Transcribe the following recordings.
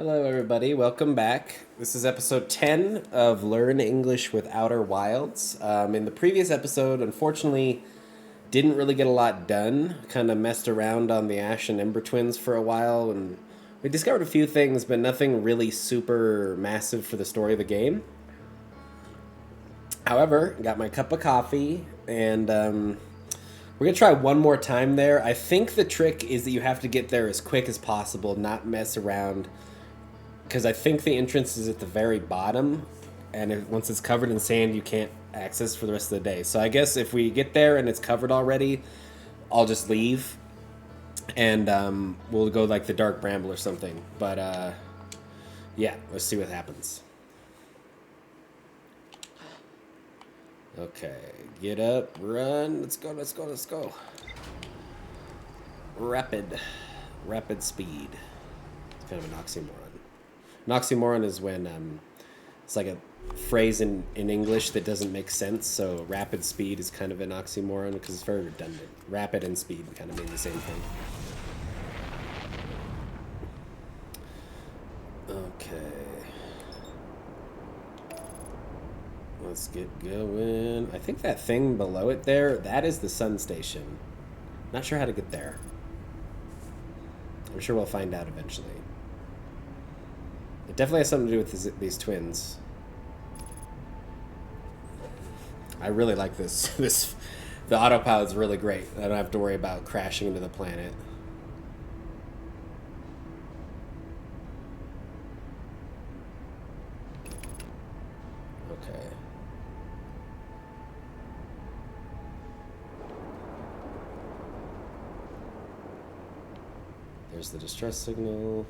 Hello, everybody. Welcome back. This is episode 10 of Learn English with Outer Wilds. In the previous episode, unfortunately, didn't really get a lot done. Kind of messed around on the Ash and Ember twins for a while, and we discovered a few things, but nothing really super massive for the story of the game. However, got my cup of coffee, and we're going to try one more time there. I think the trick is that you have to get there as quick as possible, not mess around, because I think the entrance is at the very bottom, and once it's covered in sand, you can't access for the rest of the day. So I guess if we get there and it's covered already, I'll just leave, and we'll go like the Dark Bramble or something. But yeah, let's see what happens. Okay, get up, run, let's go, let's go, let's go. Rapid speed. It's kind of an oxymoron. An oxymoron is when it's like a phrase in English that doesn't make sense. So rapid speed is kind of an oxymoron because it's very redundant. Rapid and speed kind of mean the same thing. Okay. Let's get going. I think that thing below it there, that is the sun station. Not sure how to get there. I'm sure we'll find out eventually. It definitely has something to do with these twins. I really like this. The autopilot's really great. I don't have to worry about crashing into the planet. Okay. There's the distress signal.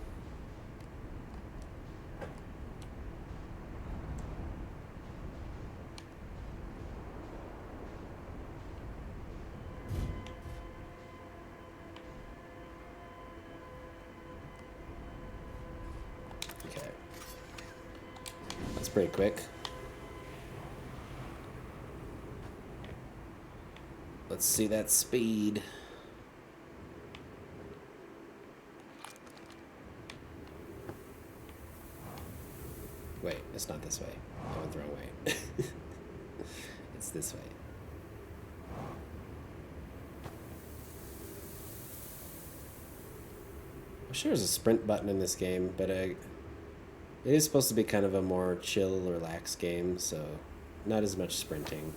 Pretty quick. Let's see that speed. Wait, it's not this way. I went the wrong way. It's this way. I'm sure there's a sprint button in this game, but it is supposed to be kind of a more chill, relaxed game, so not as much sprinting.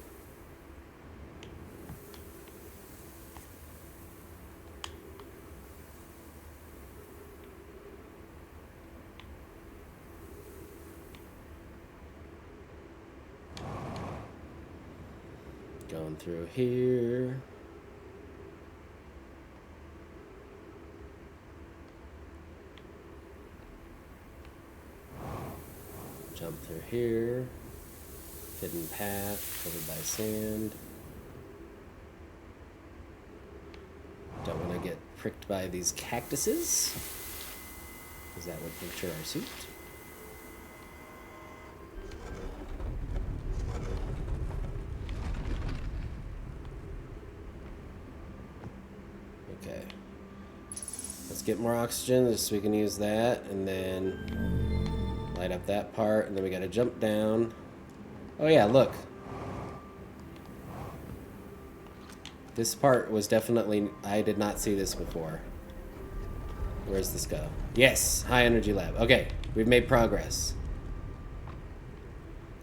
Going through here. Jump through here. Hidden path covered by sand. Don't want to get pricked by these cactuses, because that would puncture our suit. Okay. Let's get more oxygen just so we can use that, and then light up that part, and then we gotta jump down. Oh yeah, look. This part was definitely, I did not see this before. Where's this go? Yes, high energy lab. Okay, we've made progress.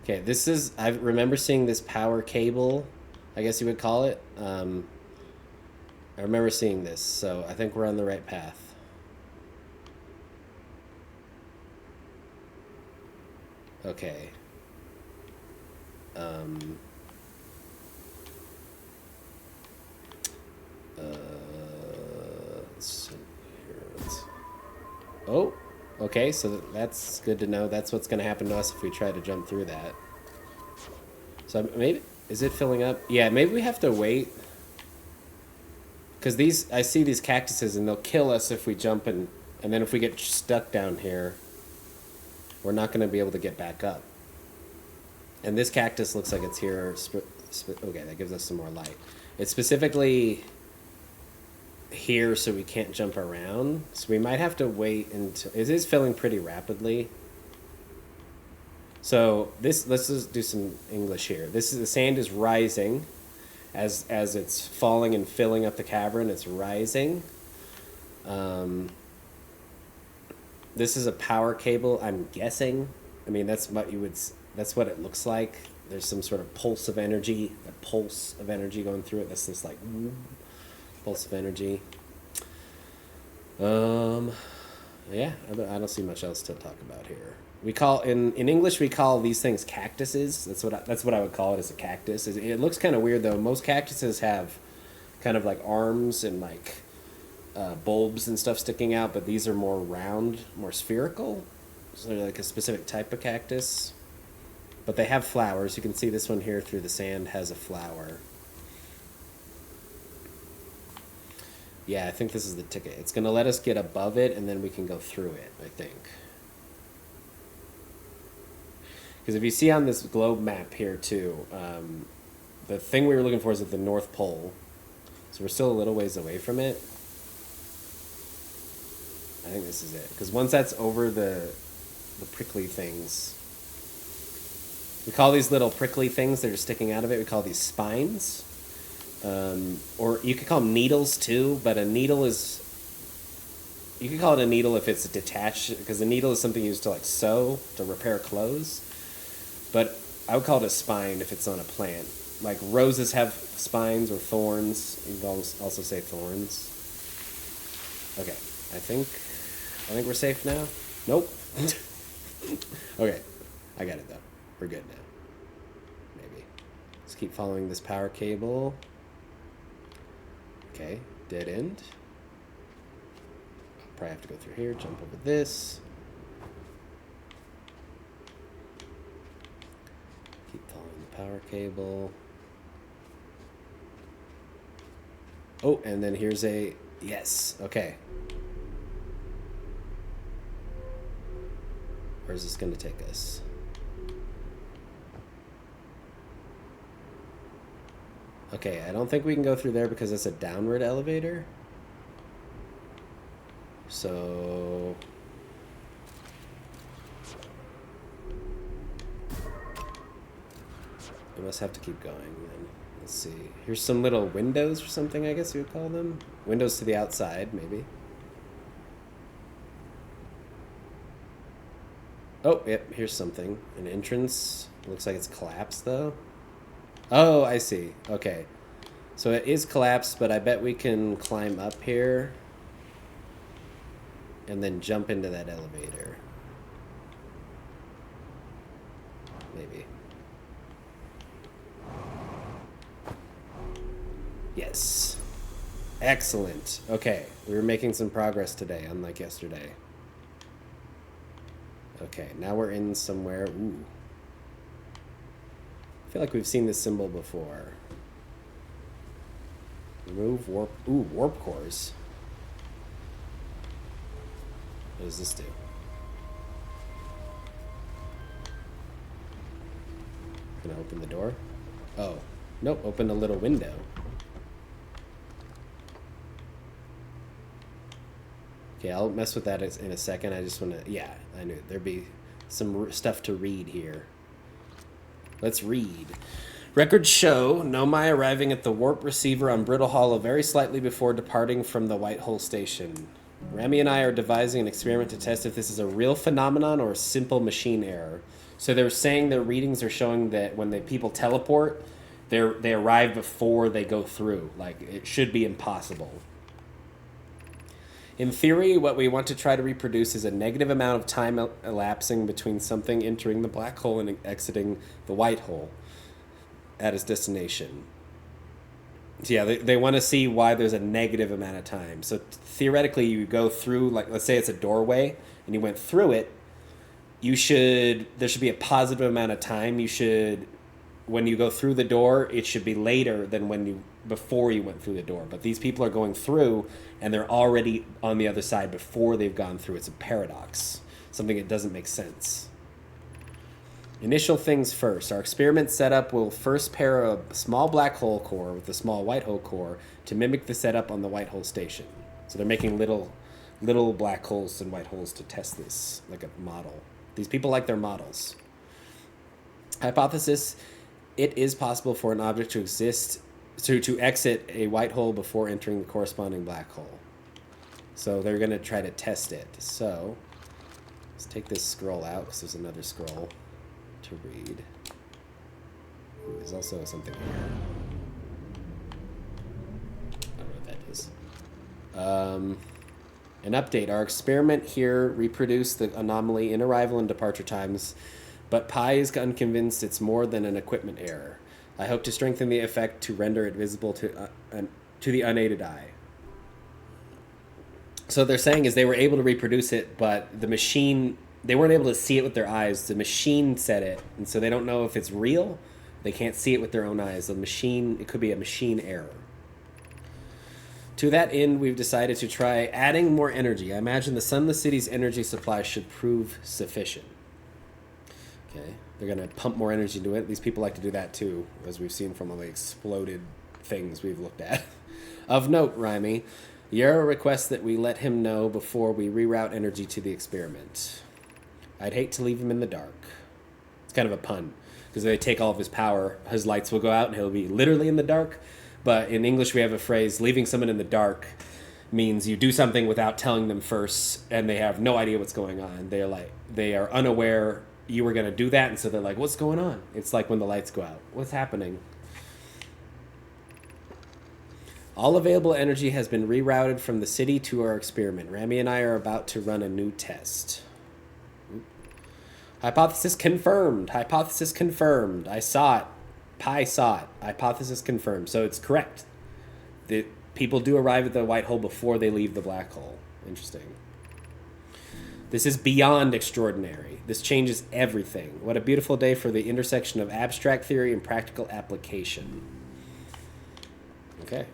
Okay, this is, I remember seeing this power cable, I guess you would call it. I remember seeing this, so I think we're on the right path. Okay. Let's see here. Oh, okay, so that's good to know. That's what's going to happen to us if we try to jump through that. So maybe, is it filling up? Yeah, maybe we have to wait. Because these, I see these cactuses and they'll kill us if we jump and then if we get stuck down here, we're not going to be able to get back up. And this cactus looks like it's here. Okay, that gives us some more light. It's specifically here, so we can't jump around. So we might have to wait until it is filling pretty rapidly. So let's just do some English here. The sand is rising as it's falling and filling up the cavern. It's rising. This is a power cable, I'm guessing. I mean, that's what it looks like. There's some sort of pulse of energy going through it. That's this like pulse of energy. Yeah, I don't see much else to talk about here. We call in English we call these things cactuses. That's what I would call it, as a cactus. It looks kind of weird though. Most cactuses have kind of like arms and like bulbs and stuff sticking out, but these are more round, more spherical. So they're like a specific type of cactus. But they have flowers. You can see this one here through the sand has a flower. Yeah, I think this is the ticket. It's going to let us get above it, and then we can go through it, I think. Because if you see on this globe map here, too, the thing we were looking for is at the North Pole. So we're still a little ways away from it. I think this is it. Because once that's over the prickly things, we call these little prickly things that are sticking out of it, we call these spines. Or you could call them needles too, but a needle is, you could call it a needle if it's detached, because a needle is something used to like sew, to repair clothes. But I would call it a spine if it's on a plant. Like roses have spines or thorns. You can also say thorns. Okay, I think we're safe now. Nope. Okay, I got it though. We're good now. Maybe. Let's keep following this power cable. Okay, dead end. Probably have to go through here, jump over this. Keep following the power cable. Oh, and then here's a, yes, okay. Where's this going to take us? Okay, I don't think we can go through there because it's a downward elevator. So we must have to keep going then. Let's see. Here's some little windows or something, I guess you would call them. Windows to the outside, maybe. Oh, yep, here's something. An entrance. Looks like it's collapsed, though. Oh, I see. Okay. So it is collapsed, but I bet we can climb up here and then jump into that elevator. Maybe. Yes. Excellent. Okay, we were making some progress today, unlike yesterday. Okay, now we're in somewhere. Ooh. I feel like we've seen this symbol before. Remove warp. Ooh, warp cores. What does this do? Can I open the door? Oh, nope, open a little window. Okay, I'll mess with that in a second. I just want to, yeah, I knew there'd be some stuff to read here. Let's read. Records show Nomai arriving at the warp receiver on Brittle Hollow very slightly before departing from the White Hole Station. Rami and I are devising an experiment to test if this is a real phenomenon or a simple machine error. So they're saying their readings are showing that when people teleport, they arrive before they go through. Like, it should be impossible. In theory, what we want to try to reproduce is a negative amount of time elapsing between something entering the black hole and exiting the white hole at its destination. So yeah, they want to see why there's a negative amount of time. So theoretically, you go through, like, let's say it's a doorway, and you went through it, there should be a positive amount of time. When you go through the door, it should be later than before you went through the door. But these people are going through, and they're already on the other side before they've gone through. It's a paradox, something that doesn't make sense. Initial things first. Our experiment setup will first pair a small black hole core with a small white hole core to mimic the setup on the white hole station. So they're making little black holes and white holes to test this, like a model. These people like their models. Hypothesis: it is possible for an object to exit a white hole before entering the corresponding black hole. So they're going to try to test it. So let's take this scroll out because there's another scroll to read. Ooh, there's also something here. I don't know what that is. An update. Our experiment here reproduced the anomaly in arrival and departure times, but Pi is unconvinced it's more than an equipment error. I hope to strengthen the effect to render it visible to the unaided eye. So they're saying is they were able to reproduce it, but the machine, they weren't able to see it with their eyes. The machine said it, and so they don't know if it's real. They can't see it with their own eyes. The machine, it could be a machine error. To that end, we've decided to try adding more energy. I imagine the Sunless City's energy supply should prove sufficient. Okay, they're going to pump more energy into it. These people like to do that too, as we've seen from all the exploded things we've looked at. Of note, Raimi, Yarrow requests that we let him know before we reroute energy to the experiment. I'd hate to leave him in the dark. It's kind of a pun, because if they take all of his power, his lights will go out and he'll be literally in the dark. But in English, we have a phrase, leaving someone in the dark means you do something without telling them first, and they have no idea what's going on. They are unaware you were going to do that, and so they're like, what's going on? It's like when the lights go out. What's happening? All available energy has been rerouted from the city to our experiment. Rami and I are about to run a new test. Hypothesis confirmed. Hypothesis confirmed. I saw it. Pi saw it. Hypothesis confirmed. So it's correct. The people do arrive at the white hole before they leave the black hole. Interesting. This is beyond extraordinary. This changes everything. What a beautiful day for the intersection of abstract theory and practical application. Okay.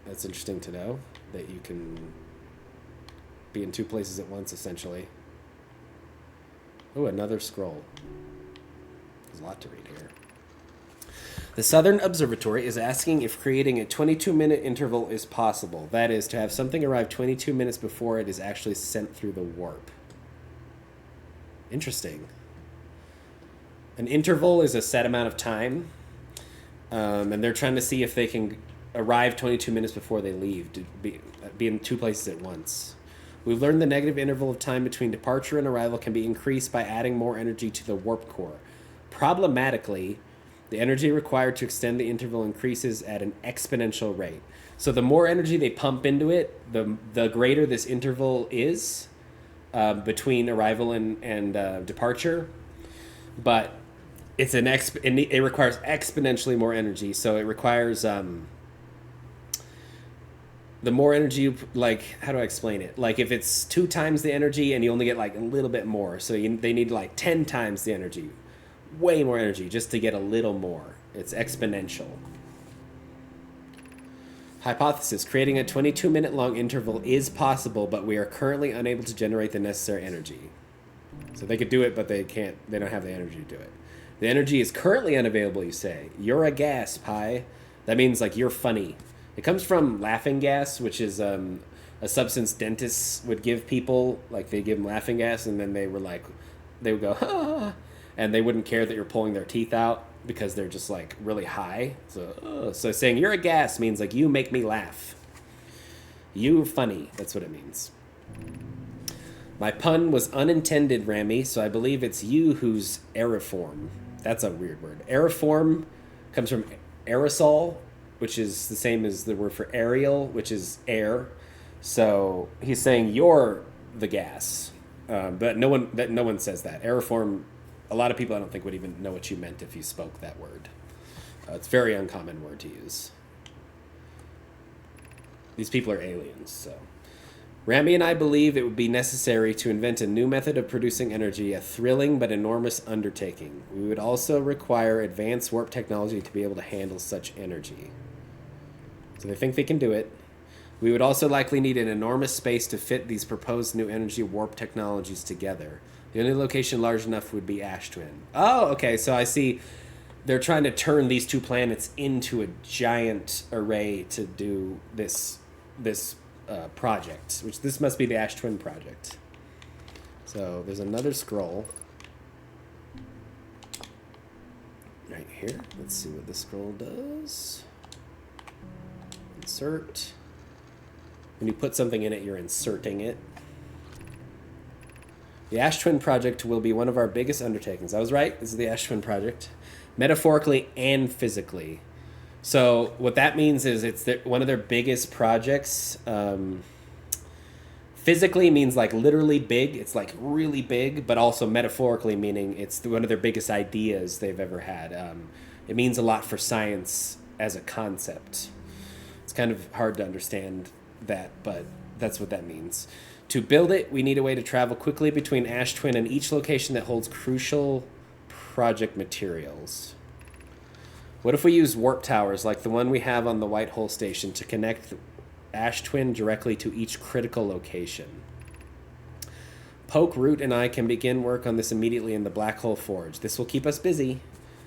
That's interesting to know, that you can be in two places at once, essentially. Oh, another scroll. There's a lot to read here. The Southern Observatory is asking if creating a 22-minute interval is possible. That is, to have something arrive 22 minutes before it is actually sent through the warp. Interesting. An interval is a set amount of time, and they're trying to see if they can arrive 22 minutes before they leave, to be in two places at once. We've learned the negative interval of time between departure and arrival can be increased by adding more energy to the warp core. Problematically, the energy required to extend the interval increases at an exponential rate. So the more energy they pump into it, the greater this interval is between arrival and departure. But it's it requires exponentially more energy. So it requires the more energy, like, how do I explain it? Like, if it's 2 times the energy and you only get, like, a little bit more. So they need, like, 10 times the energy. Way more energy just to get a little more. It's exponential. Hypothesis. Creating a 22-minute long interval is possible, but we are currently unable to generate the necessary energy. So they could do it, but they can't. They don't have the energy to do it. The energy is currently unavailable, you say. You're a gas, Pi. That means, like, you're funny. It comes from laughing gas, which is a substance dentists would give people. Like, they give them laughing gas, and then they would go, ah, and they wouldn't care that you're pulling their teeth out because they're just, like, really high. So saying you're a gas means, like, you make me laugh. You funny. That's what it means. My pun was unintended, Rami, so I believe it's you who's aeriform. That's a weird word. Aeriform comes from aerosol, which is the same as the word for aerial, which is air. So he's saying you're the gas, but no one says that. Aeriform, a lot of people I don't think would even know what you meant if you spoke that word. It's a very uncommon word to use. These people are aliens, so. Rami and I believe it would be necessary to invent a new method of producing energy, a thrilling but enormous undertaking. We would also require advanced warp technology to be able to handle such energy. So they think they can do it. We would also likely need an enormous space to fit these proposed new energy warp technologies together. The only location large enough would be Ash Twin. Oh, okay, so I see they're trying to turn these two planets into a giant array to do this project, which this must be the Ash Twin project. So there's another scroll right here. Let's see what this scroll does. Insert. When you put something in it, you're inserting it. The Ash Twin project will be one of our biggest undertakings. I was right. This is the Ash Twin project, metaphorically and physically. So what that means is it's one of their biggest projects. Physically means like literally big. It's like really big, but also metaphorically meaning it's one of their biggest ideas they've ever had. It means a lot for science as a concept. It's kind of hard to understand that, but that's what that means. To build it, we need a way to travel quickly between Ash Twin and each location that holds crucial project materials. What if we use warp towers like the one we have on the White Hole Station to connect Ash Twin directly to each critical location? Poke, Root, and I can begin work on this immediately in the Black Hole Forge. This will keep us busy.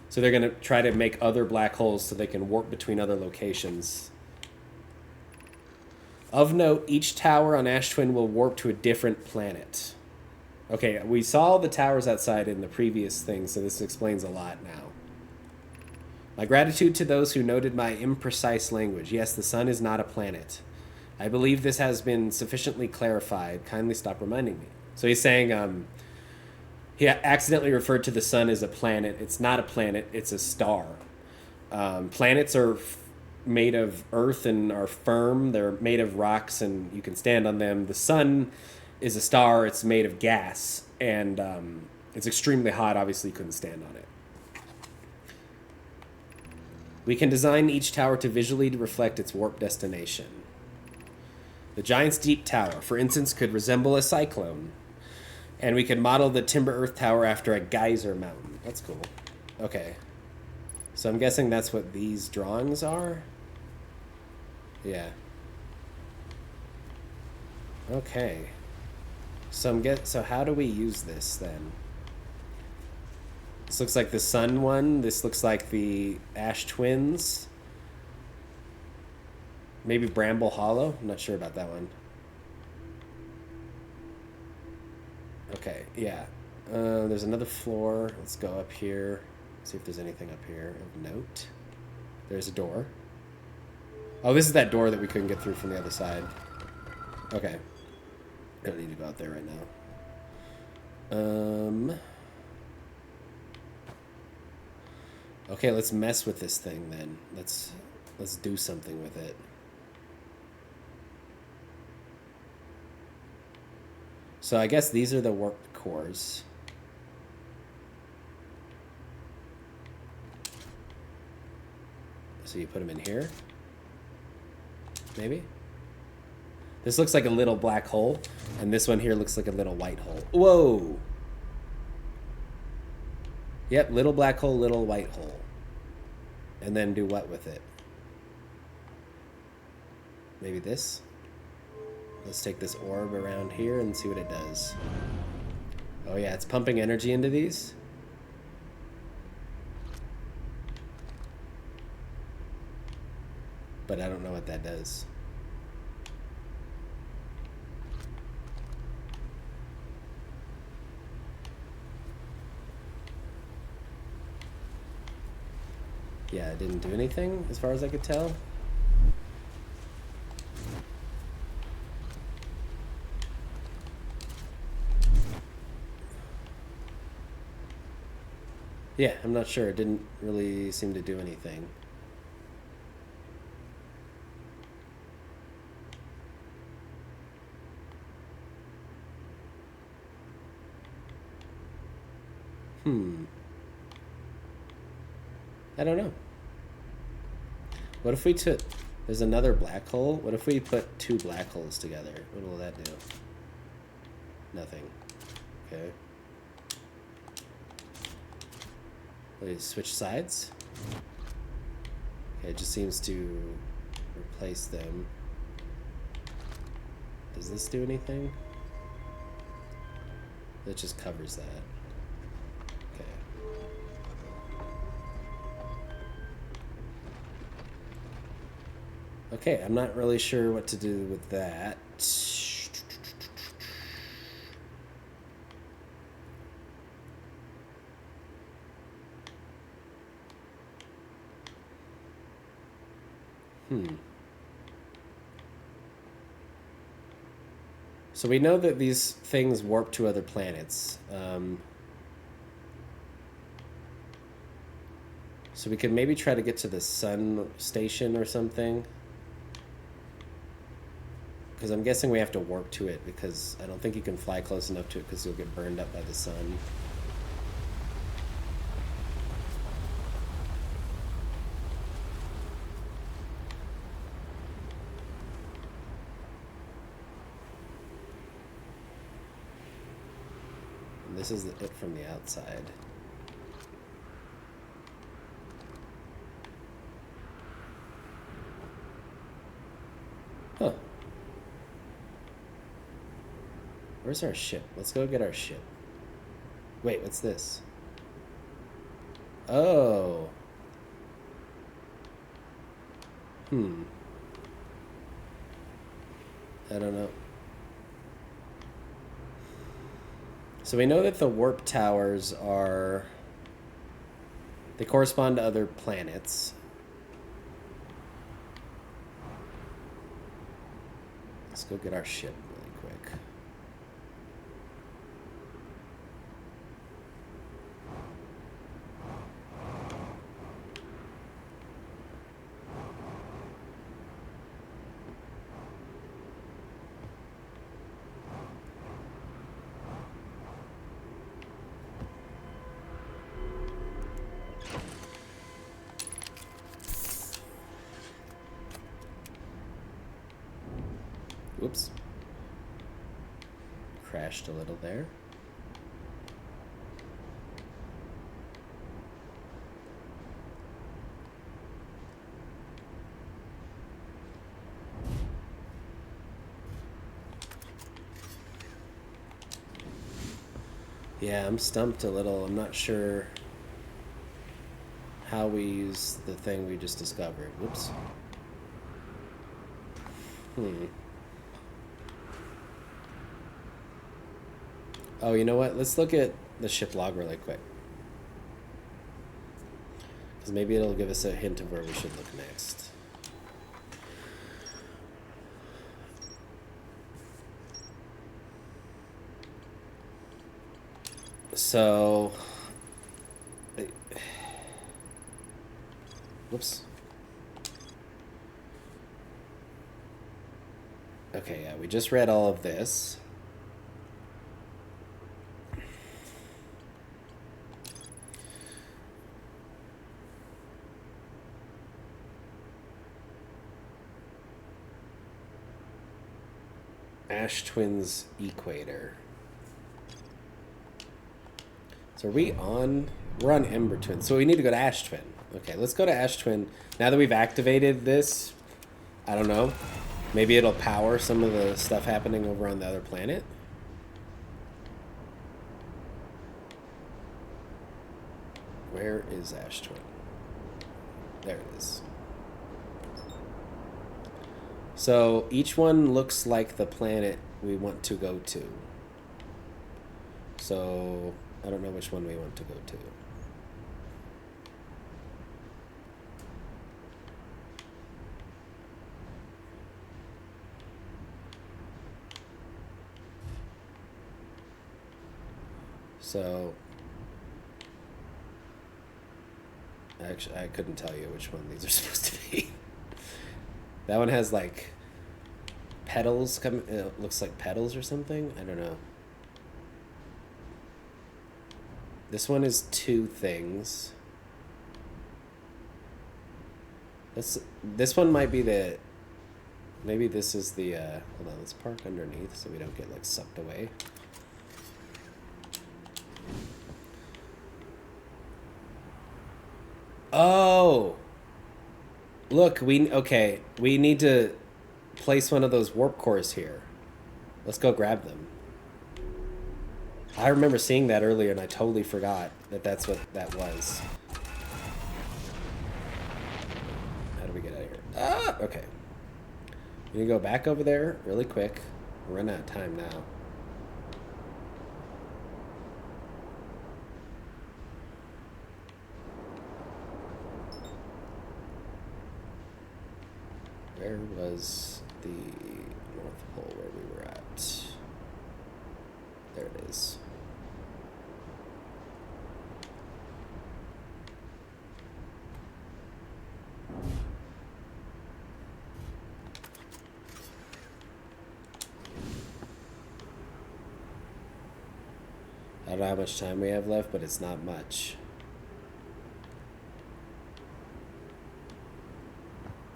So they're going to try to make other black holes so they can warp between other locations. Of note, each tower on Ash Twin will warp to a different planet. Okay, we saw the towers outside in the previous thing, so this explains a lot now. My gratitude to those who noted my imprecise language. Yes, the sun is not a planet. I believe this has been sufficiently clarified. Kindly stop reminding me. So he's saying he accidentally referred to the sun as a planet. It's not a planet, it's a star. Planets are made of earth and are firm. They're made of rocks and you can stand on them. The sun is a star. It's made of gas and it's extremely hot. Obviously, you couldn't stand on it. We can design each tower to visually reflect its warp destination. The Giant's Deep Tower, for instance, could resemble a cyclone. And we could model the Timber Earth Tower after a geyser mountain. That's cool. Okay. So I'm guessing that's what these drawings are? Yeah. Okay. So how do we use this then? This looks like the sun one. This looks like the Ash Twins. Maybe Bramble Hollow. I'm not sure about that one. Okay, yeah. There's another floor. Let's go up here. See if there's anything up here of note. There's a door. Oh, this is that door that we couldn't get through from the other side. Okay. Don't need to go out there right now. Okay, let's mess with this thing then. Let's do something with it. So I guess these are the warp cores. So you put them in here. Maybe? This looks like a little black hole, and this one here looks like a little white hole. Whoa! Yep, little black hole, little white hole. And then do what with it? Maybe this? Let's take this orb around here and see what it does. Oh yeah, it's pumping energy into these. But I don't know what that does. Yeah, it didn't do anything as far as I could tell. Yeah, I'm not sure. It didn't really seem to do anything. I don't know. What if we took... There's another black hole. What if we put two black holes together? What will that do? Nothing. Okay. Wait, switch sides? Okay, it just seems to replace them. Does this do anything? It just covers that. Okay, I'm not really sure what to do with that. So we know that these things warp to other planets. So we could maybe try to get to the sun station or something. Because I'm guessing we have to warp to it, because I don't think you can fly close enough to it because you'll get burned up by the sun. And this is it from the outside. Huh. Where's our ship? Let's go get our ship. Wait, what's this? Oh. I don't know. So we know that the warp towers are... They correspond to other planets. Let's go get our ship really quick. Whoops. Crashed a little there. Yeah, I'm stumped a little. I'm not sure how we use the thing we just discovered. Whoops. Oh, you know what? Let's look at the ship log really quick. Because maybe it'll give us a hint of where we should look next. So... Whoops. Okay, yeah, we just read all of this. Ash Twins equator. So are we on... We're on Ember Twin. So we need to go to Ash Twin. Okay, let's go to Ash Twin. Now that we've activated this, I don't know. Maybe it'll power some of the stuff happening over on the other planet. Where is Ash Twin? There it is. So each one looks like the planet we want to go to. So I don't know which one we want to go to. So actually, I couldn't tell you which one these are supposed to be. That one has like petals coming. It looks like petals or something. I don't know. This one is two things. This one might be the... Maybe this is the... hold on, let's park underneath so we don't get like sucked away. Oh! Look, okay, we need to place one of those warp cores here. Let's go grab them. I remember seeing that earlier, and I totally forgot that that's what that was. How do we get out of here? Ah! Okay. We need to go back over there really quick. We're running out of time now. Where was the North Pole where we were at? There it is. I don't know how much time we have left, but it's not much.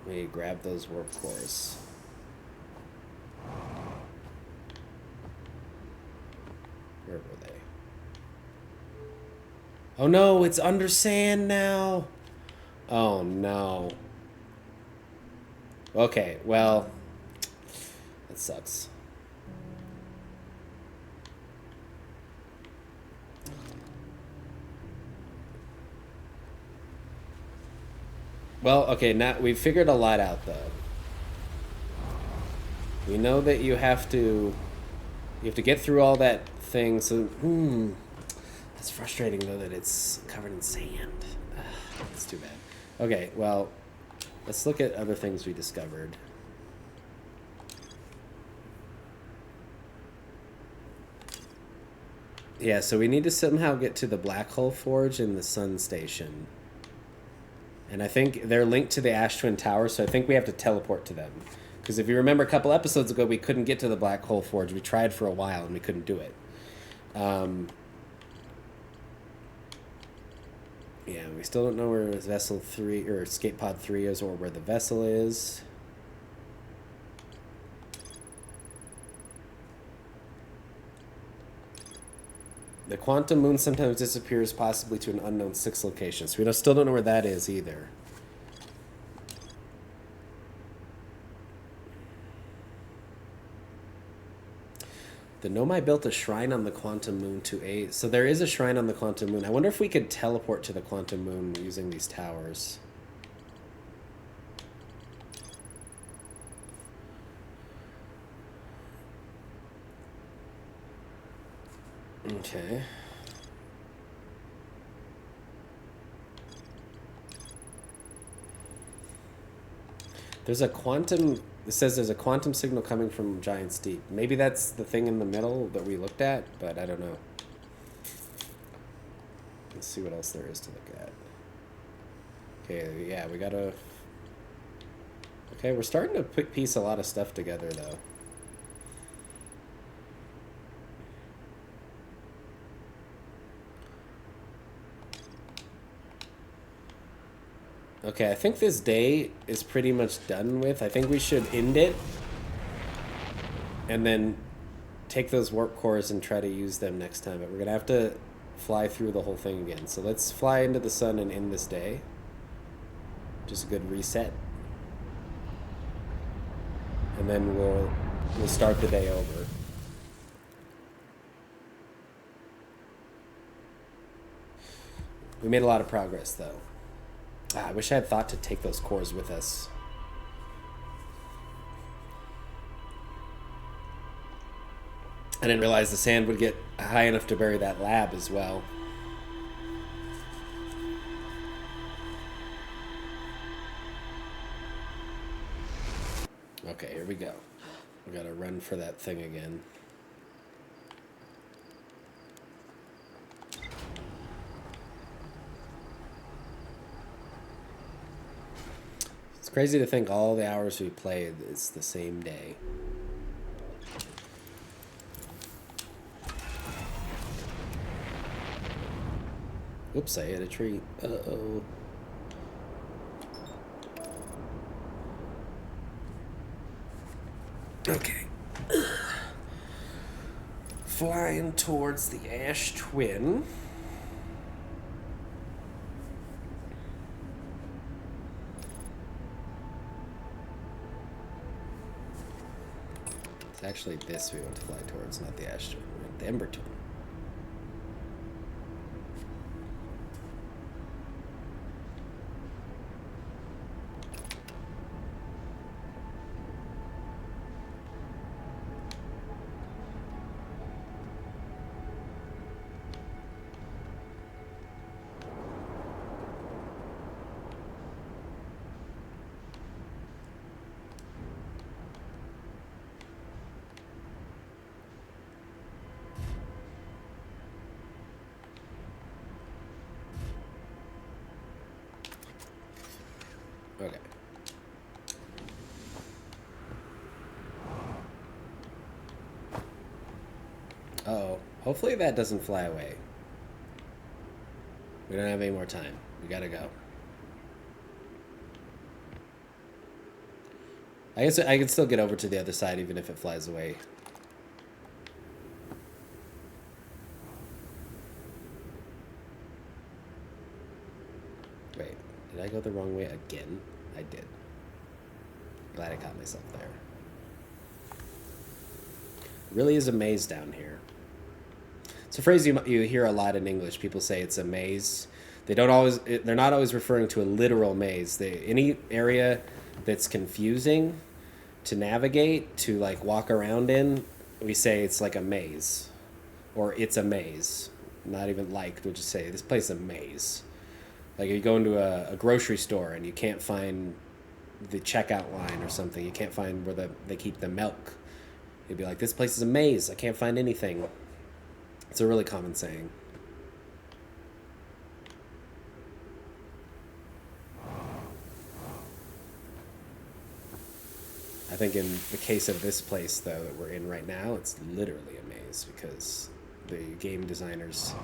We grab those warp cores. Where were they? Oh no, it's under sand now. Oh no. Okay, well, that sucks. Well, okay, now we've figured a lot out though. We know that you have to get through all that thing. So, it's frustrating though that it's covered in sand. That's too bad. Okay, well, let's look at other things we discovered. Yeah, so we need to somehow get to the Black Hole Forge and the Sun Station. And I think they're linked to the Ash Twin Tower, so I think we have to teleport to them. Because if you remember a couple episodes ago, we couldn't get to the Black Hole Forge. We tried for a while, and we couldn't do it. Yeah, we still don't know where Vessel 3, or Escape Pod 3 is, or where the vessel is. The quantum moon sometimes disappears, possibly to an unknown 6 location. So we still don't know where that is either. The Nomai built a shrine on the quantum moon to aid. So there is a shrine on the quantum moon. I wonder if we could teleport to the quantum moon using these towers. Okay. There's a quantum... It says there's a quantum signal coming from Giant's Deep. Maybe that's the thing in the middle that we looked at, but I don't know. Let's see what else there is to look at. Okay, yeah, we gotta... Okay, we're starting to piece a lot of stuff together, though. Okay, I think this day is pretty much done with. I think we should end it. And then take those warp cores and try to use them next time. But we're going to have to fly through the whole thing again. So let's fly into the sun and end this day. Just a good reset. And then we'll start the day over. We made a lot of progress, though. I wish I had thought to take those cores with us. I didn't realize the sand would get high enough to bury that lab as well. Okay, here we go. We gotta run for that thing again. It's crazy to think all the hours we played is the same day. Oops, I hit a tree. Uh-oh. Okay. Flying towards the Ash Twin. Is actually this we want to fly towards, not the asteroid. The Emberton. Okay. Uh-oh. Hopefully that doesn't fly away. We don't have any more time. We gotta go. I guess I can still get over to the other side even if it flies away. Wait, did I go the wrong way again? I did. Glad I caught myself there. It really is a maze down here. It's a phrase you hear a lot in English. People say it's a maze. They're not always referring to a literal maze. Any area that's confusing to navigate, to like walk around in, we say it's like a maze. Or it's a maze. Not even like, we'll just say this place is a maze. Like you go into a grocery store and you can't find the checkout line or something. You can't find where they keep the milk. You'd be like, this place is a maze. I can't find anything. It's a really common saying. I think in the case of this place, though, that we're in right now, it's literally a maze because the game designers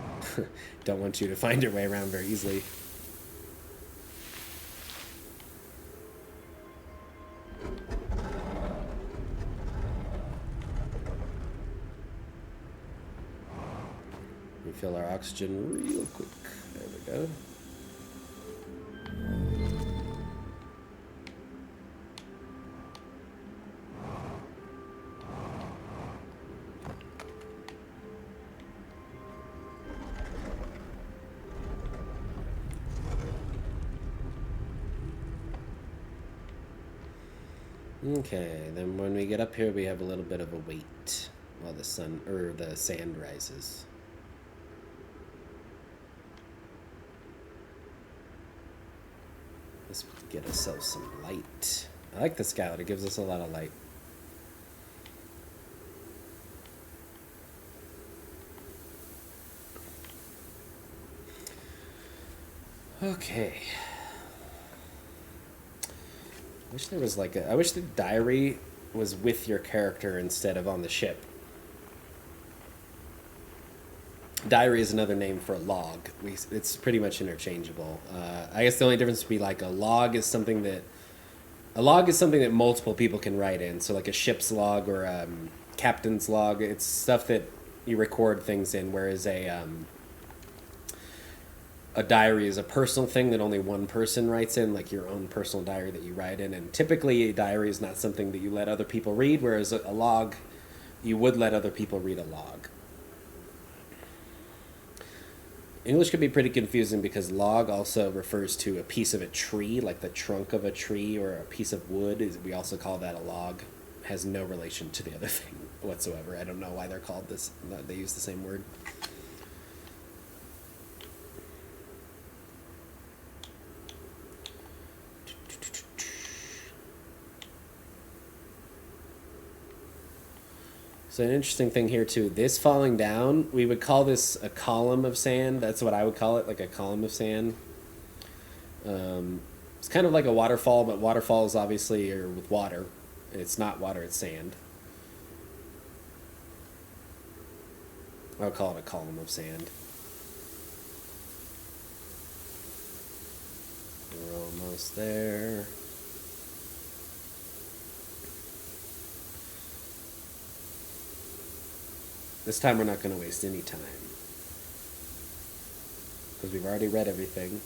don't want you to find your way around very easily. Refill our oxygen real quick. There we go. Okay, then when we get up here, we have a little bit of a wait while the sand rises. Let's get ourselves some light. I like the scout. It gives us a lot of light. Okay. I wish the diary was with your character instead of on the ship. Diary is another name for a log. It's pretty much interchangeable. I guess the only difference would be like a log is something that multiple people can write in. So like a ship's log or captain's log, it's stuff that you record things in, whereas a diary is a personal thing that only one person writes in, like your own personal diary that you write in. And typically a diary is not something that you let other people read, whereas a log, you would let other people read a log. English can be pretty confusing because log also refers to a piece of a tree, like the trunk of a tree or a piece of wood. We also call that a log. It has no relation to the other thing whatsoever. I don't know why they're called this. They use the same word. So an interesting thing here too, this falling down, we would call this a column of sand. That's what I would call it, like a column of sand. It's kind of like a waterfall, but waterfalls obviously are with water. It's not water, it's sand. I'll call it a column of sand. We're almost there. This time we're not going to waste any time, because we've already read everything.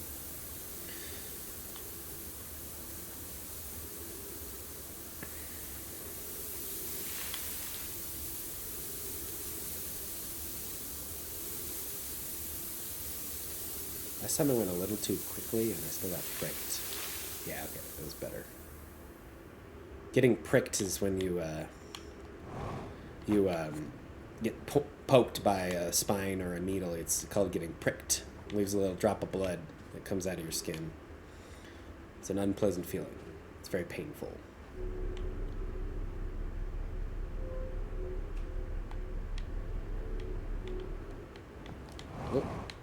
Last time I went a little too quickly and I still got pricked. Yeah, okay, that was better. Getting pricked is when you get poked by a spine or a needle. It's called getting pricked. It leaves a little drop of blood that comes out of your skin. It's an unpleasant feeling. It's very painful.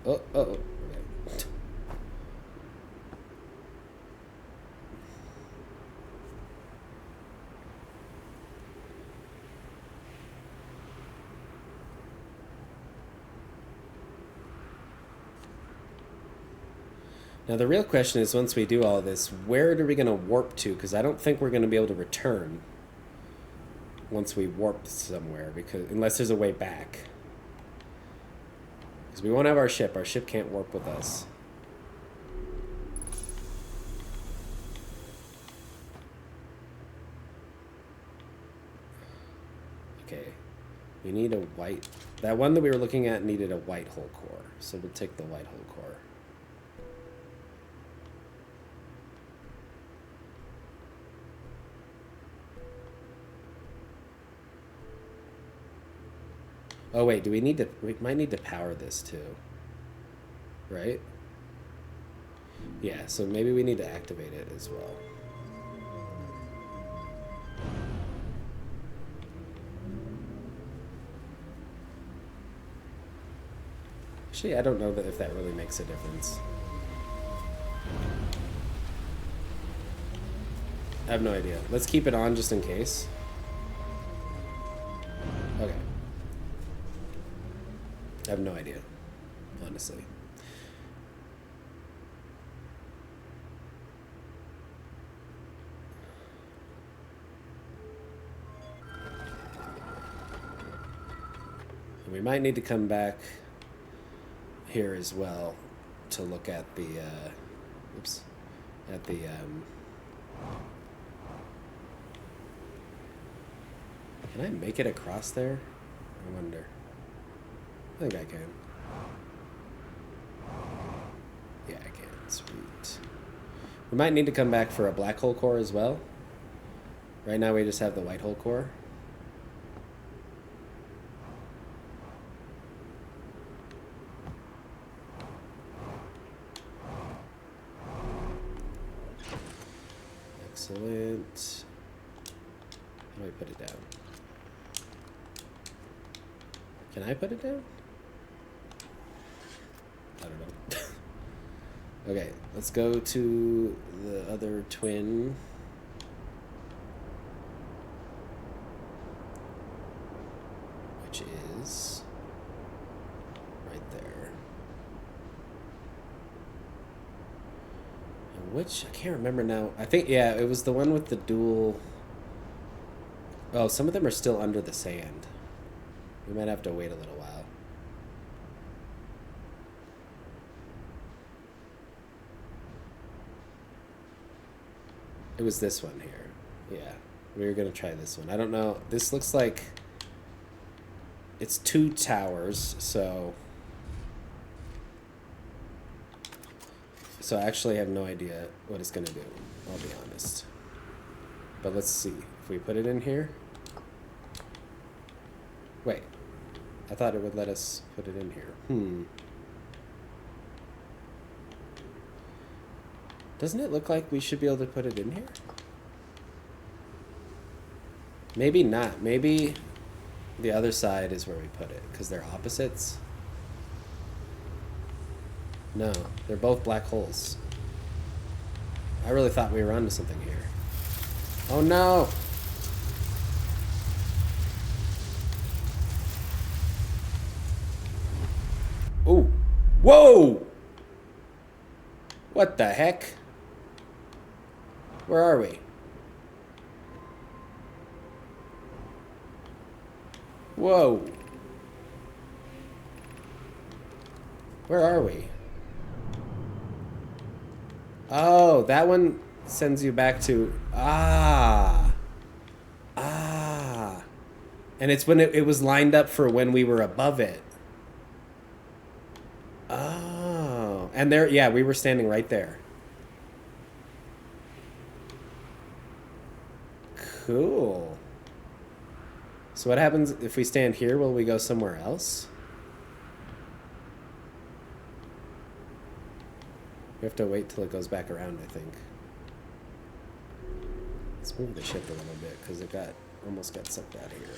Oh. Now the real question is, once we do all this, where are we going to warp to? Because I don't think we're going to be able to return once we warp somewhere, because unless there's a way back. Because we won't have our ship. Our ship can't warp with us. Okay. We need a white... That one that we were looking at needed a white hull core. So we'll take the white hull core. Oh wait, do we need to... We might need to power this too. Right? Yeah, so maybe we need to activate it as well. Actually, I don't know if that really makes a difference. I have no idea. Let's keep it on just in case. Okay. I have no idea, honestly. And we might need to come back here as well to look at the, can I make it across there? I wonder. I think I can. Yeah, I can. Sweet. We might need to come back for a black hole core as well. Right now we just have the white hole core. Excellent. How do I put it down? Can I put it down? I don't know. Okay, let's go to the other twin. Which is right there. And which, I can't remember now. I think, yeah, it was the one with the dual... Oh, some of them are still under the sand. We might have to wait a little while. It was this one here. Yeah, we were going to try this one. I don't know. This looks like it's 2 towers, so I actually have no idea what it's going to do. I'll be honest. But let's see. If we put it in here. Wait. I thought it would let us put it in here. Doesn't it look like we should be able to put it in here? Maybe not. Maybe the other side is where we put it, because they're opposites. No, they're both black holes. I really thought we were onto something here. Oh no! Ooh. Whoa! What the heck? Where are we? Whoa. Where are we? Oh, that one sends you back to... Ah. And it's when it was lined up for when we were above it. Oh. And there, yeah, we were standing right there. Cool. So what happens if we stand here? Will we go somewhere else? We have to wait till it goes back around, I think. Let's move the ship a little bit because it almost got sucked out of here.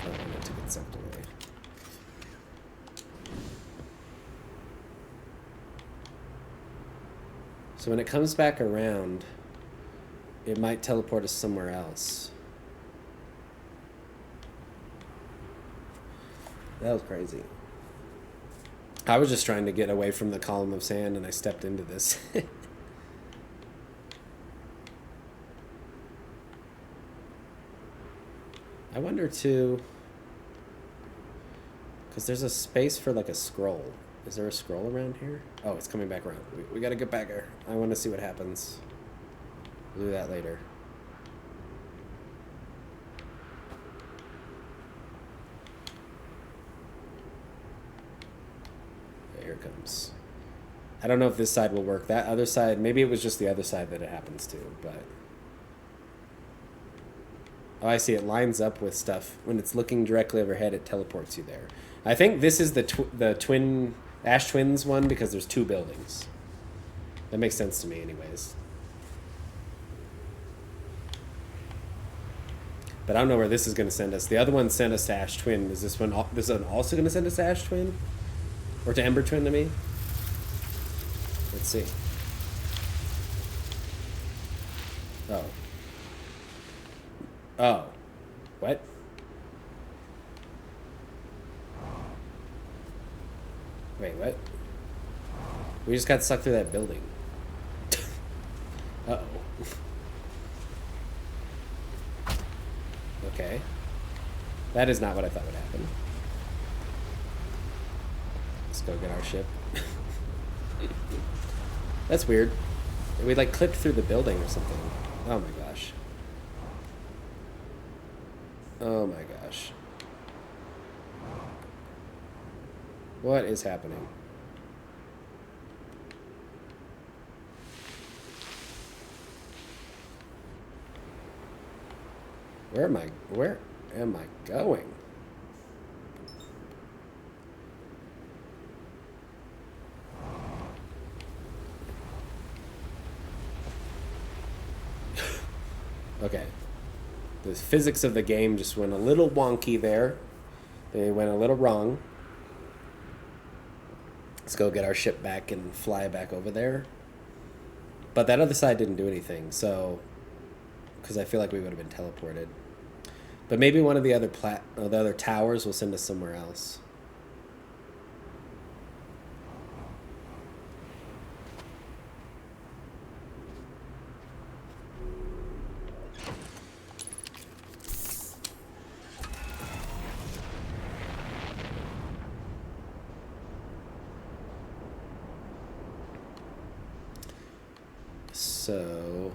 I don't want it to get sucked away. So when it comes back around, it might teleport us somewhere else. That was crazy. I was just trying to get away from the column of sand and I stepped into this. I wonder too, because there's a space for like a scroll. Is there a scroll around here? Oh, it's coming back around. We gotta get back there. I want to see what happens. We'll do that later. Here it comes. I don't know if this side will work. That other side, maybe it was just the other side that it happens to, but... Oh, I see. It lines up with stuff. When it's looking directly overhead, it teleports you there. I think this is the twin... Ash Twins one because there's two buildings. That makes sense to me anyways. But I don't know where this is going to send us. The other one sent us to Ash Twin. Is this one also going to send us to Ash Twin? Or to Ember Twin, I mean? Let's see. Oh. Oh. What? Wait, what? We just got sucked through that building. Uh-oh. Okay. That is not what I thought would happen. Let's go get our ship. That's weird. We like clipped through the building or something. Oh my gosh. Oh my gosh. What is happening? Where am I going? Okay. The physics of the game just went a little wonky there. They went a little wrong. Let's go get our ship back and fly back over there. But that other side didn't do anything, so... Because I feel like we would have been teleported. But maybe one of the other towers will send us somewhere else. So,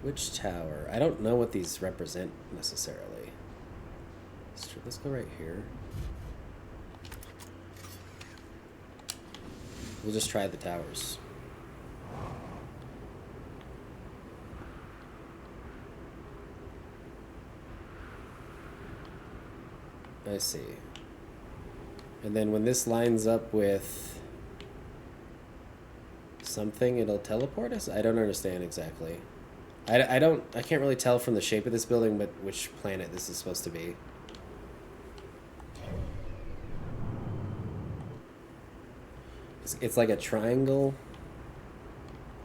which tower? I don't know what these represent necessarily. Let's go right here. We'll just try the towers. I see. And then when this lines up with something, it'll teleport us? I don't understand exactly. I can't really tell from the shape of this building but which planet this is supposed to be. It's like a triangle,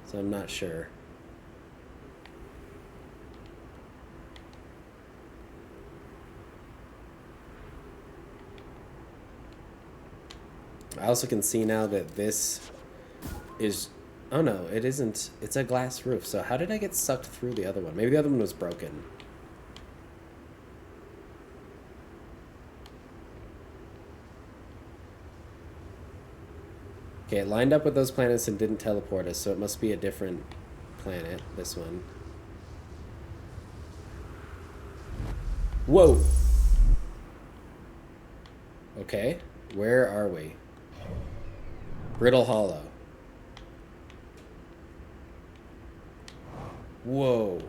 so I'm not sure. I also can see now that this is... Oh no, it isn't. It's a glass roof. So how did I get sucked through the other one? Maybe the other one was broken. Okay, it lined up with those planets and didn't teleport us, so it must be a different planet, this one. Whoa! Okay, where are we? Brittle Hollow. Whoa.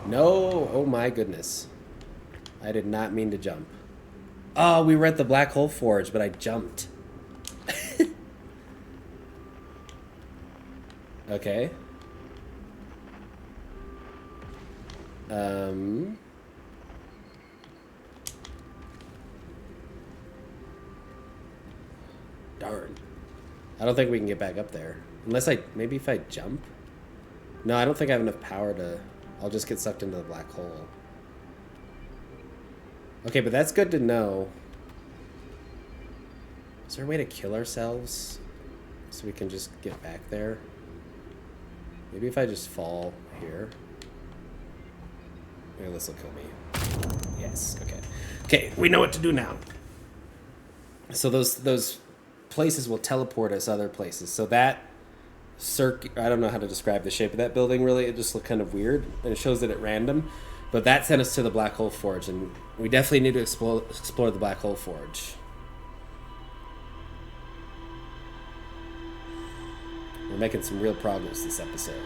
No, oh my goodness. I did not mean to jump. Oh, we were at the Black Hole Forge, but I jumped. Okay. Darn. I don't think we can get back up there. Unless maybe if I jump? No, I don't think I have enough power to... I'll just get sucked into the black hole. Okay, but that's good to know. Is there a way to kill ourselves so we can just get back there? Maybe if I just fall here. Maybe this will kill me. Yes, okay. Okay, we know what to do now. So those places will teleport us other places. So that I don't know how to describe the shape of that building really. It just looked kind of weird, and it shows it at random. But that sent us to the Black Hole Forge, and we definitely need to explore the Black Hole Forge. We're making some real progress this episode.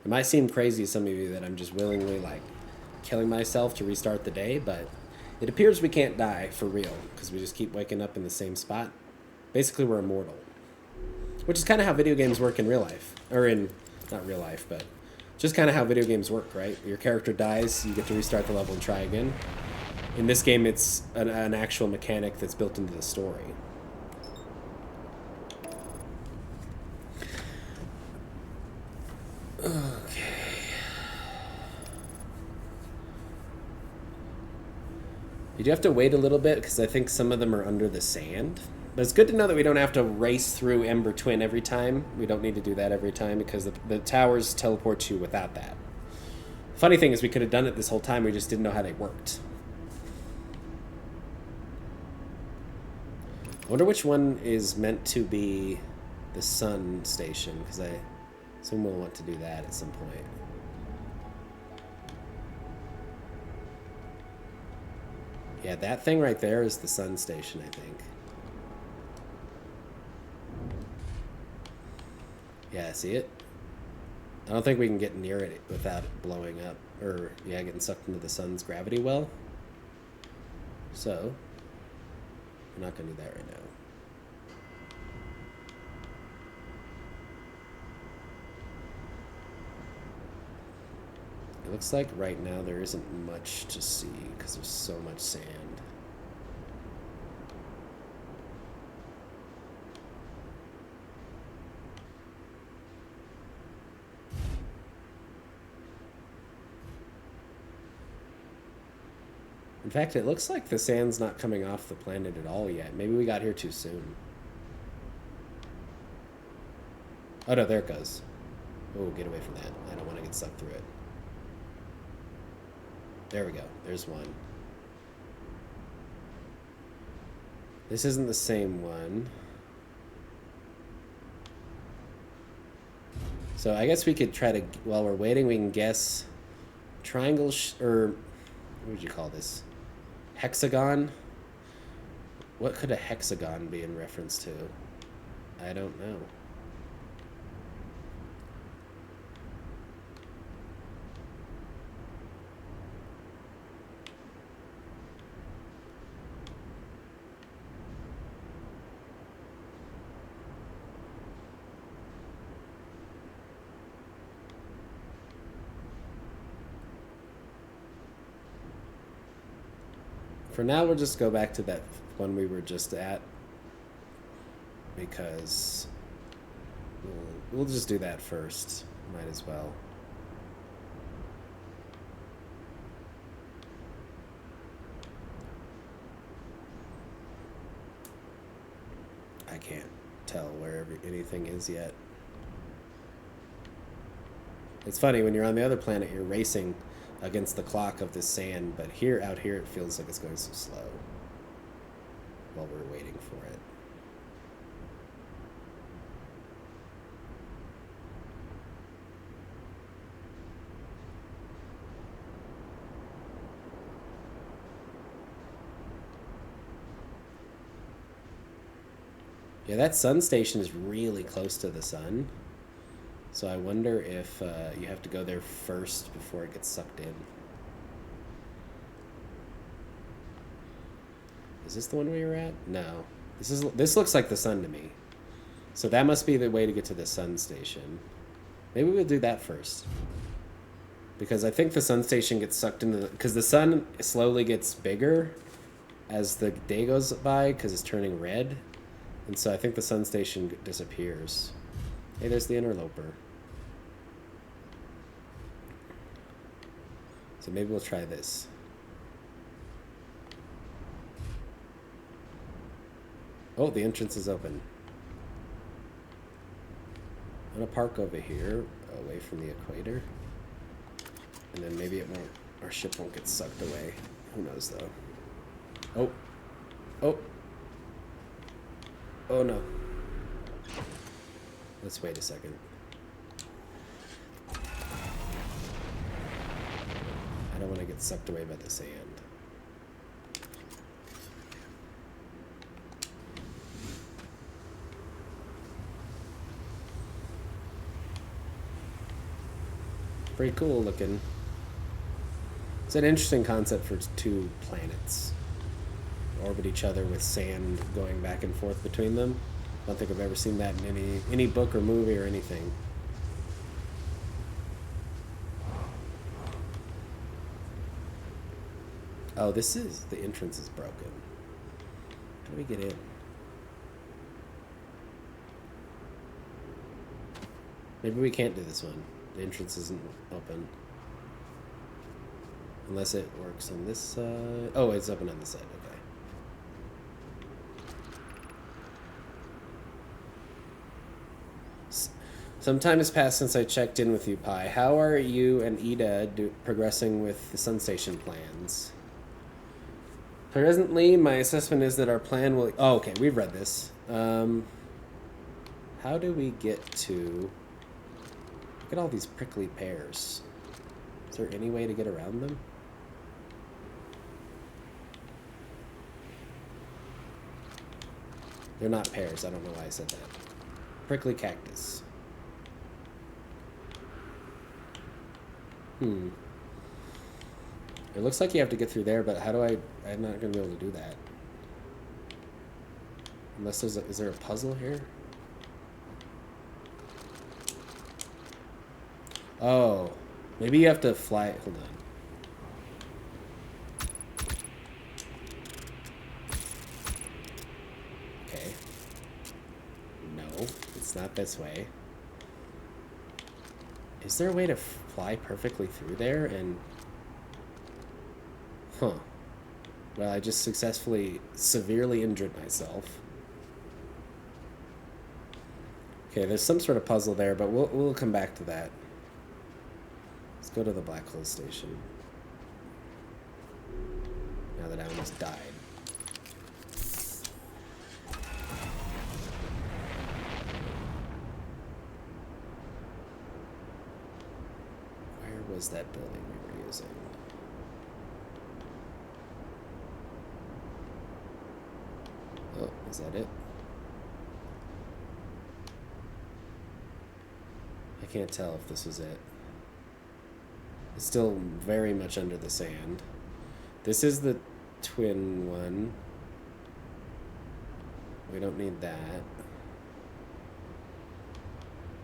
It might seem crazy to some of you that I'm just willingly like killing myself to restart the day, but it appears we can't die for real because we just keep waking up in the same spot. Basically, we're immortal, which is kind of how video games work in real life, or in not real life, but just kind of how video games work, right? Your character dies, you get to restart the level and try again. In this game, it's an actual mechanic that's built into the story. Okay. You do have to wait a little bit because I think some of them are under the sand. But it's good to know that we don't have to race through Ember Twin every time. We don't need to do that every time because the towers teleport you without that. Funny thing is we could have done it this whole time, we just didn't know how they worked. I wonder which one is meant to be the sun station, because I assume we'll want to do that at some point. Yeah, that thing right there is the sun station, I think. Yeah, see it? I don't think we can get near it without it blowing up, or, yeah, getting sucked into the sun's gravity well. So, we're not going to do that right now. It looks like right now there isn't much to see because there's so much sand. In fact, it looks like the sand's not coming off the planet at all yet. Maybe we got here too soon. Oh no, there it goes. Oh, get away from that. I don't want to get sucked through it. There we go. There's one. This isn't the same one. So I guess we could try to, while we're waiting, we can guess triangle, or what would you call this? Hexagon? What could a hexagon be in reference to? I don't know. For now, we'll just go back to that one we were just at, because we'll just do that first. Might as well. I can't tell where anything is yet. It's funny, when you're on the other planet, you're racing against the clock of the sand, but out here it feels like it's going so slow while we're waiting for it. Yeah, that sun station is really close to the sun. So I wonder if you have to go there first before it gets sucked in. Is this the one we were at? No. This looks like the sun to me. So that must be the way to get to the sun station. Maybe we'll do that first. Because I think the sun station gets sucked into the... Because the sun slowly gets bigger as the day goes by because it's turning red. And so I think the sun station disappears. Hey, there's the interloper. So maybe we'll try this. Oh, the entrance is open. I'm gonna park over here, away from the equator. And then maybe it won't, our ship won't get sucked away. Who knows though. Oh. Oh. Oh no. Let's wait a second. I don't want to get sucked away by the sand. Pretty cool looking. It's an interesting concept for two planets. Orbit each other with sand going back and forth between them. I don't think I've ever seen that in any book or movie or anything. Oh, the entrance is broken. How do we get in? Maybe we can't do this one. The entrance isn't open. Unless it works on this side. Oh, it's open on this side. Okay. Some time has passed since I checked in with you, Pi. How are you and Ida progressing with the sun station plans? Presently, my assessment is that our plan will... Oh, okay. We've read this. How do we get to... Look at all these prickly pears. Is there any way to get around them? They're not pears. I don't know why I said that. Prickly cactus. It looks like you have to get through there, but how do I'm not going to be able to do that. Unless is there a puzzle here? Oh, maybe you have to fly. Hold on. Okay. No, it's not this way. Is there a way to fly perfectly through there and... Huh. Well, I just successfully severely injured myself. Okay, there's some sort of puzzle there, but we'll come back to that. Let's go to the black hole station. Now that I almost died. Where was that building we were using? Oh, is that it? I can't tell if this was it. It's still very much under the sand. This is the twin one. We don't need that.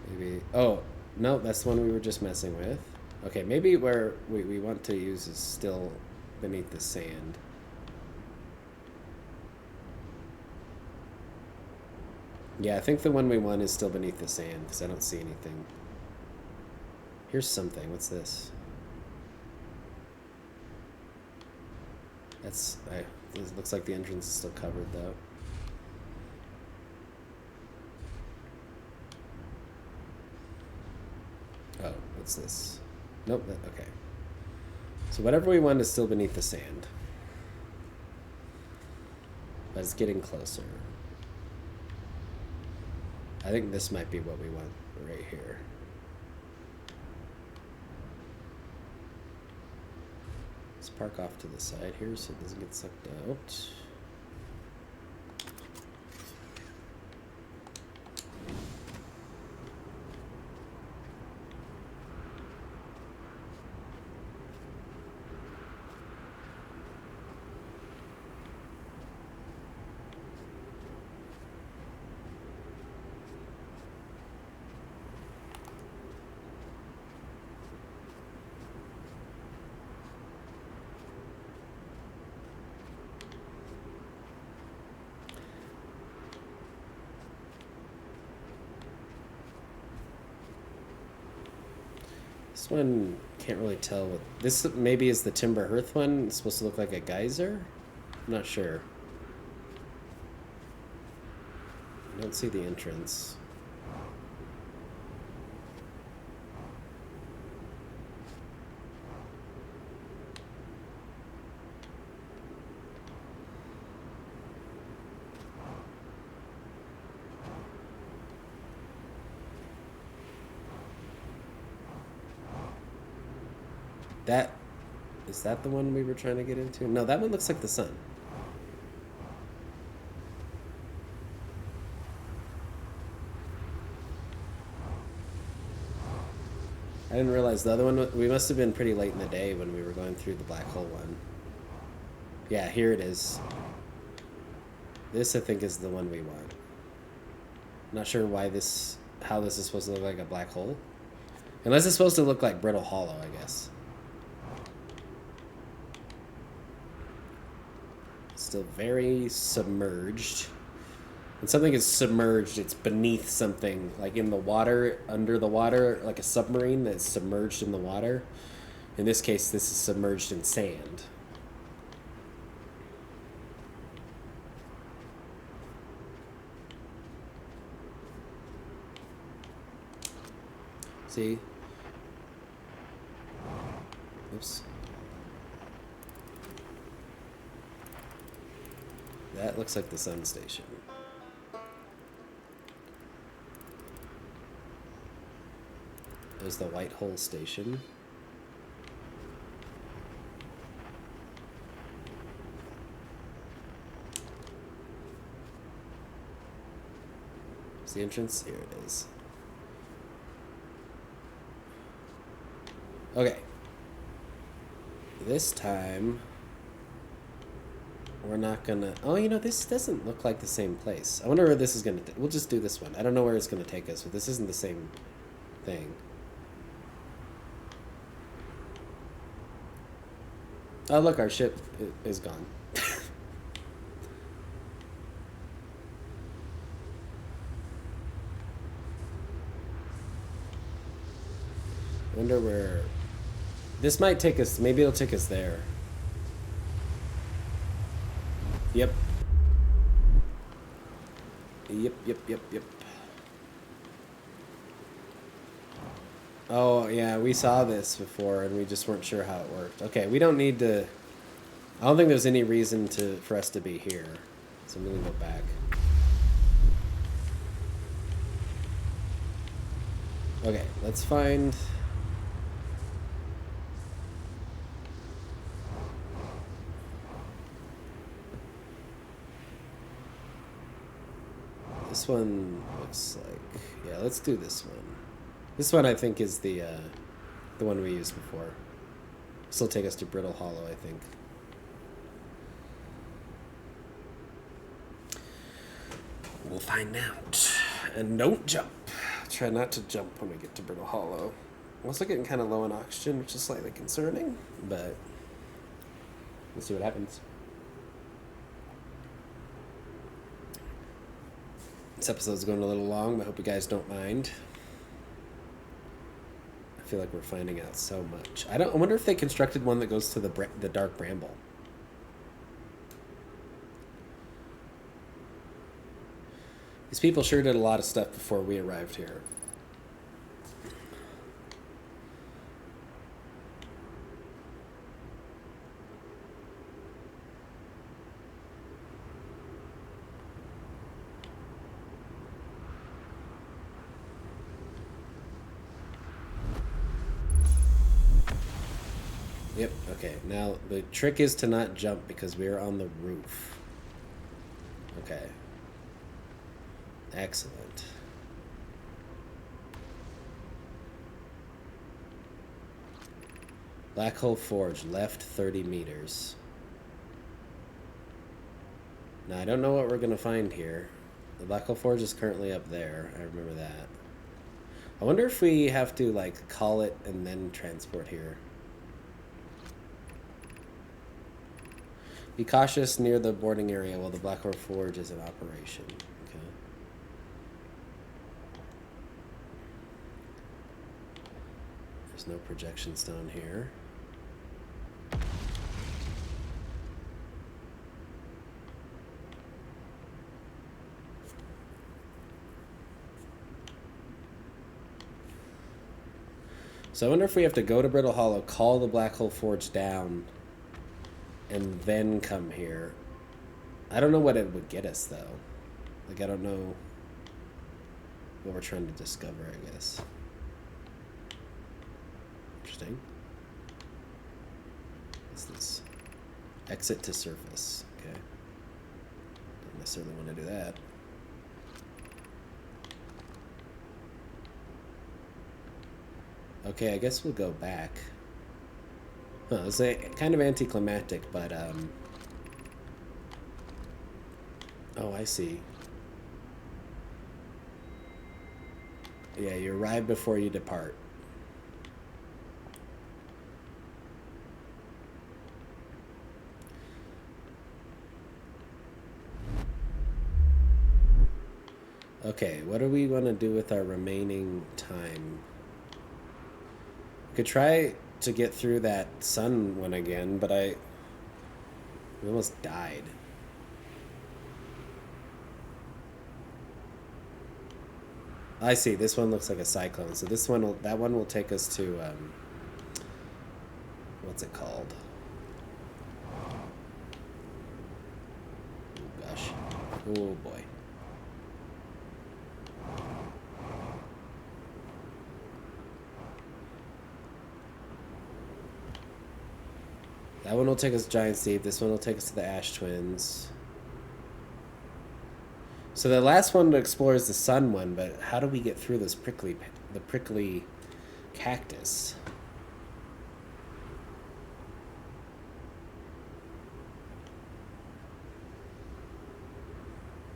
Maybe... Oh, no, that's the one we were just messing with. Okay, maybe where we want to use is still beneath the sand. Yeah, I think the one we want is still beneath the sand, because I don't see anything. Here's something. What's this? It looks like the entrance is still covered, though. Oh, what's this? Nope, okay. So whatever we want is still beneath the sand. But it's getting closer. I think this might be what we want right here. Let's park off to the side here so it doesn't get sucked out. This one can't really tell. This maybe is the Timber Hearth one. It's supposed to look like a geyser. I'm not sure. I don't see the entrance. That is that the one we were trying to get into? No, that one looks like the sun. I didn't realize the other one. We must have been pretty late in the day when we were going through the black hole one. Yeah, here it is. This I think is the one we want. Not sure why this, how this is supposed to look like a black hole. Unless it's supposed to look like brittle hollow, I guess. Still very submerged. When something is submerged, it's beneath something, like in the water, under the water, like a submarine that's submerged in the water. In this case, this is submerged in sand. See? Oops. That looks like the sun station. There's the white hole station. Is the entrance? Here it is. Okay. This time, we're not gonna... Oh, you know, this doesn't look like the same place. I wonder where this is gonna... We'll just do this one. I don't know where it's gonna take us, but this isn't the same thing. Oh, look, our ship is gone. I wonder where... This might take us... Maybe it'll take us there. Yep. Yep. Oh, yeah, we saw this before, and we just weren't sure how it worked. Okay, we don't need to... I don't think there's any reason for us to be here. So I'm going to go back. Okay, let's find... This one looks like... Yeah, let's do this one. This one I think is the one we used before. This will take us to Brittle Hollow, I think. We'll find out. And don't jump. Try not to jump when we get to Brittle Hollow. I'm also getting kind of low on oxygen, which is slightly concerning, but we'll see what happens. This episode's going a little long, but I hope you guys don't mind. I feel like we're finding out so much. I wonder if they constructed one that goes to the dark bramble. These people sure did a lot of stuff before we arrived here. Yep, okay. Now, the trick is to not jump because we're on the roof. Okay. Excellent. Black Hole Forge, left 30 meters. Now, I don't know what we're going to find here. The Black Hole Forge is currently up there. I remember that. I wonder if we have to, like, call it and then transport here. Be cautious near the boarding area while the Black Hole Forge is in operation. Okay. There's no projection stone here. So I wonder if we have to go to Brittle Hollow, call the Black Hole Forge down, and then come here. I don't know what it would get us, though. Like, I don't know what we're trying to discover, I guess. Interesting. What's this? Exit to surface. Okay. Don't necessarily want to do that. Okay, I guess we'll go back. Huh, it's kind of anticlimactic, but, oh, I see. Yeah, you arrive before you depart. Okay, what do we want to do with our remaining time? We could try to get through that sun one again, but we almost died. I see. This one looks like a cyclone. So that one will take us to what's it called? Oh gosh. Oh boy. That one will take us to Giant Steep. This one will take us to the Ash Twins. So the last one explores the sun one, but how do we get through this prickly cactus?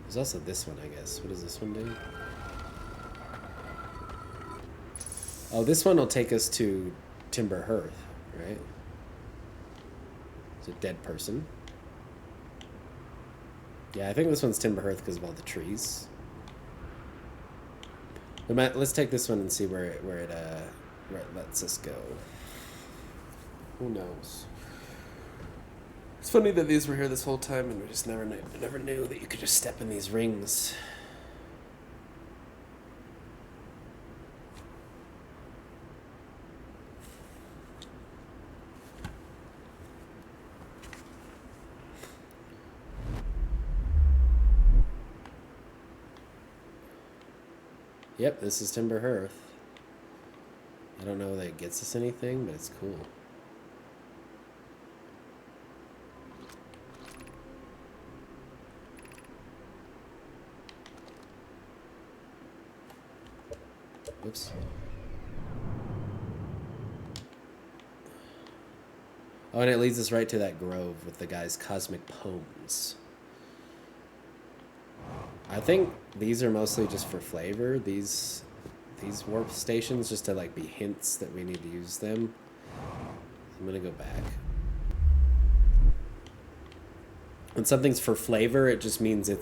There's also this one, I guess. What does this one do? Oh, this one will take us to Timber Hearth, right? It's a dead person. Yeah, I think this one's Timber Hearth because of all the trees. Let's take this one and see where it lets us go. Who knows? It's funny that these were here this whole time and we just never knew that you could just step in these rings. Yep, this is Timber Hearth. I don't know that it gets us anything, but it's cool. Oops. Oh, and it leads us right to that grove with the guy's cosmic poems. I think these are mostly just for flavor. These warp stations just to like be hints that we need to use them. I'm gonna go back. When something's for flavor, it just means it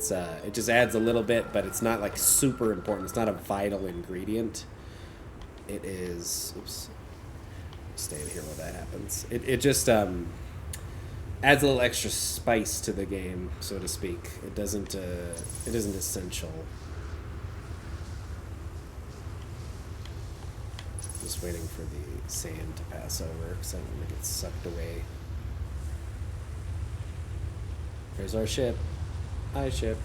just adds a little bit, but it's not like super important. It's not a vital ingredient. It is. Oops. Stay here while that happens. It just adds a little extra spice to the game, so to speak. It isn't essential. Just waiting for the sand to pass over because I don't want to get sucked away. There's our ship. Hi, ship.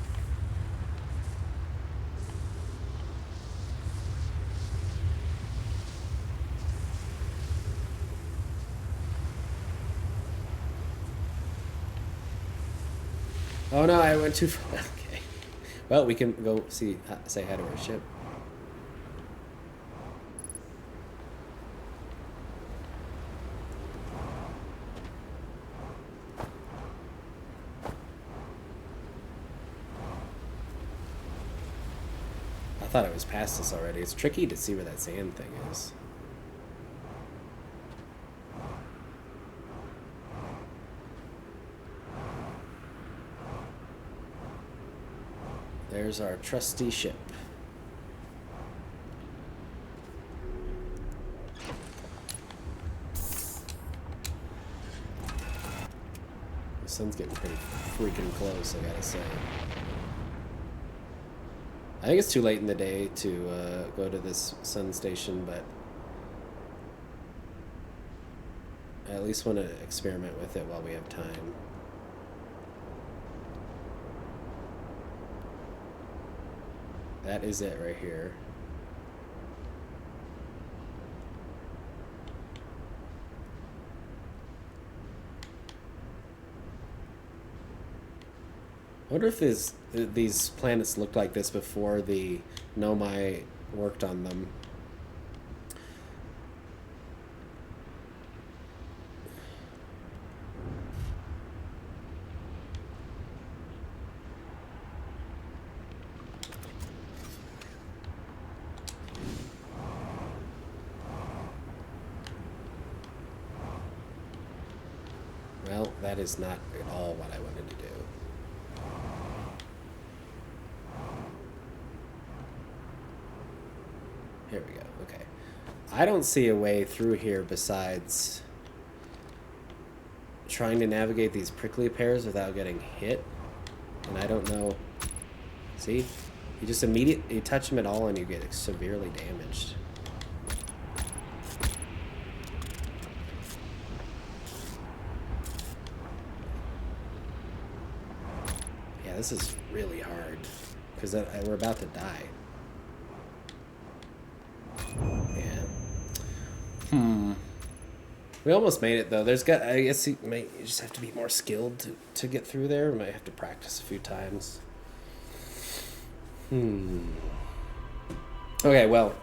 Oh no, I went too far. Okay. Well, we can go say hi to our ship. I thought it was past us already. It's tricky to see where that sand thing is. There's our trusty ship. Sun's getting pretty freaking close, I gotta say. I think it's too late in the day to go to this sun station, but I at least want to experiment with it while we have time. That is it right here. I wonder if these planets looked like this before the Nomai worked on them. Well, that is not at all what I wanted to do. Here we go. Okay. I don't see a way through here besides trying to navigate these prickly pears without getting hit. And I don't know. See? You just you touch them at all and you get severely damaged. Yeah, this is really hard because we're about to die. We almost made it though. I guess you just have to be more skilled to get through there. We might have to practice a few times. Okay, well,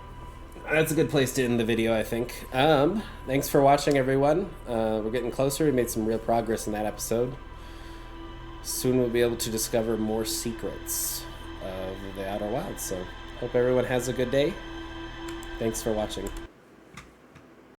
that's a good place to end the video, I think. Thanks for watching, everyone. We're getting closer. We made some real progress in that episode. Soon we'll be able to discover more secrets of the Outer Wilds. So, hope everyone has a good day. Thanks for watching.